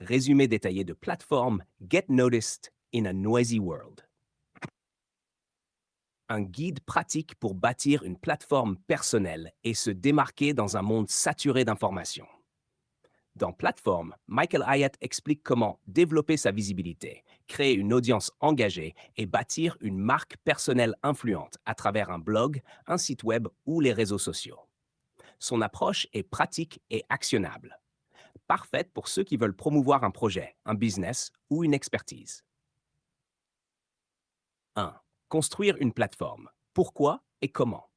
Résumé détaillé de plateforme Get Noticed in a Noisy World. Un guide pratique pour bâtir une plateforme personnelle et se démarquer dans un monde saturé d'informations. Dans Plateforme, Michael Hyatt explique comment développer sa visibilité, créer une audience engagée et bâtir une marque personnelle influente à travers un blog, un site web ou les réseaux sociaux. Son approche est pratique et actionnable, parfaite pour ceux qui veulent promouvoir un projet, un business ou une expertise. 1. Construire une plateforme. Pourquoi et comment?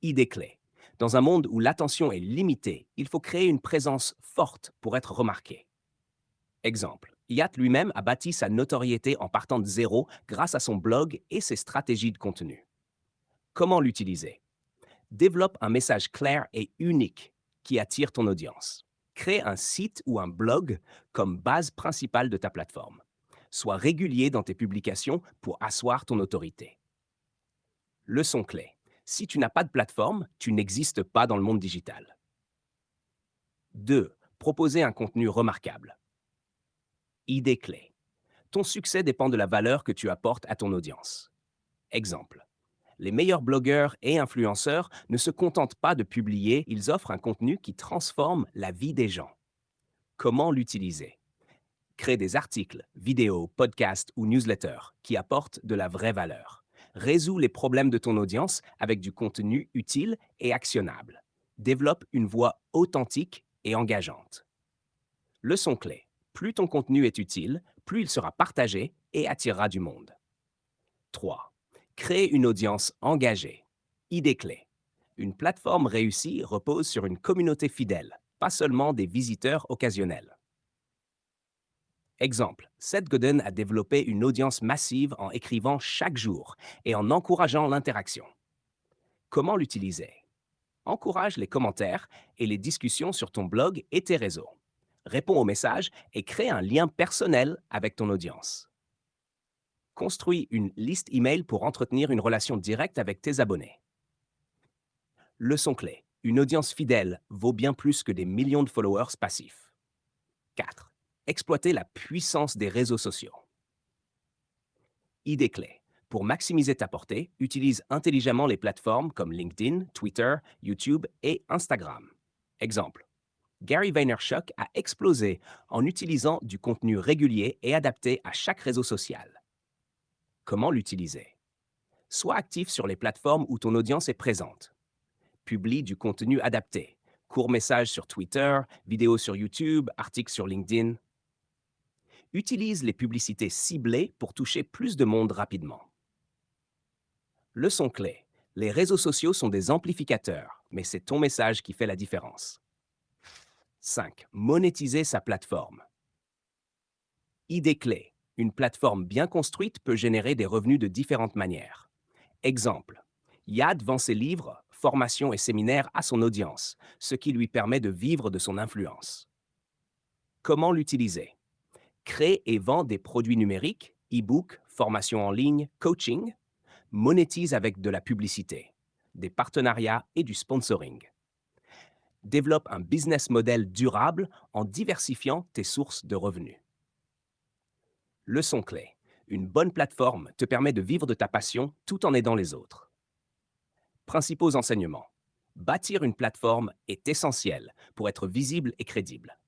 Idée clé. Dans un monde où l'attention est limitée, il faut créer une présence forte pour être remarqué. Exemple, Yacht lui-même a bâti sa notoriété en partant de zéro grâce à son blog et ses stratégies de contenu. Comment l'utiliser? Développe un message clair et unique qui attire ton audience. Crée un site ou un blog comme base principale de ta plateforme. Sois régulier dans tes publications pour asseoir ton autorité. Leçon clé. Si tu n'as pas de plateforme, tu n'existes pas dans le monde digital. 2. Proposer un contenu remarquable. Idée clé. Ton succès dépend de la valeur que tu apportes à ton audience. Exemple. Les meilleurs blogueurs et influenceurs ne se contentent pas de publier, ils offrent un contenu qui transforme la vie des gens. Comment l'utiliser? Crée des articles, vidéos, podcasts ou newsletters qui apportent de la vraie valeur. Résous les problèmes de ton audience avec du contenu utile et actionnable. Développe une voix authentique et engageante. Leçon clé. Plus ton contenu est utile, plus il sera partagé et attirera du monde. 3. Créer une audience engagée. Idée clé. Une plateforme réussie repose sur une communauté fidèle, pas seulement des visiteurs occasionnels. Exemple, Seth Godin a développé une audience massive en écrivant chaque jour et en encourageant l'interaction. Comment l'utiliser? Encourage les commentaires et les discussions sur ton blog et tes réseaux. Réponds aux messages et crée un lien personnel avec ton audience. Construis une liste email pour entretenir une relation directe avec tes abonnés. Leçon clé. Une audience fidèle vaut bien plus que des millions de followers passifs. 4. Exploiter la puissance des réseaux sociaux. Idée clé. Pour maximiser ta portée, utilise intelligemment les plateformes comme LinkedIn, Twitter, YouTube et Instagram. Exemple. Gary Vaynerchuk a explosé en utilisant du contenu régulier et adapté à chaque réseau social. Comment l'utiliser? Sois actif sur les plateformes où ton audience est présente. Publie du contenu adapté. Courts messages sur Twitter, vidéos sur YouTube, articles sur LinkedIn. Utilise les publicités ciblées pour toucher plus de monde rapidement. Leçon clé. Les réseaux sociaux sont des amplificateurs, mais c'est ton message qui fait la différence. 5. Monétiser sa plateforme. Idée clé. Une plateforme bien construite peut générer des revenus de différentes manières. Exemple. Yad vend ses livres, formations et séminaires à son audience, ce qui lui permet de vivre de son influence. Comment l'utiliser? Crée et vend des produits numériques, e-books, formations en ligne, coaching. Monétise avec de la publicité, des partenariats et du sponsoring. Développe un business model durable en diversifiant tes sources de revenus. Leçon clé. Une bonne plateforme te permet de vivre de ta passion tout en aidant les autres. Principaux enseignements. Bâtir une plateforme est essentiel pour être visible et crédible.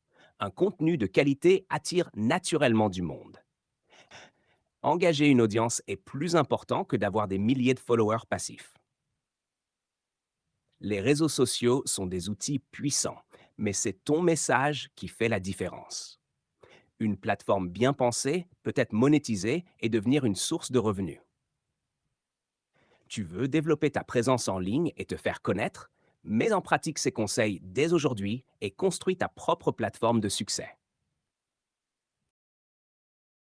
Un contenu de qualité attire naturellement du monde. Engager une audience est plus important que d'avoir des milliers de followers passifs. Les réseaux sociaux sont des outils puissants, mais c'est ton message qui fait la différence. Une plateforme bien pensée peut être monétisée et devenir une source de revenus. Tu veux développer ta présence en ligne et te faire connaître? Mets en pratique ces conseils dès aujourd'hui et construis ta propre plateforme de succès.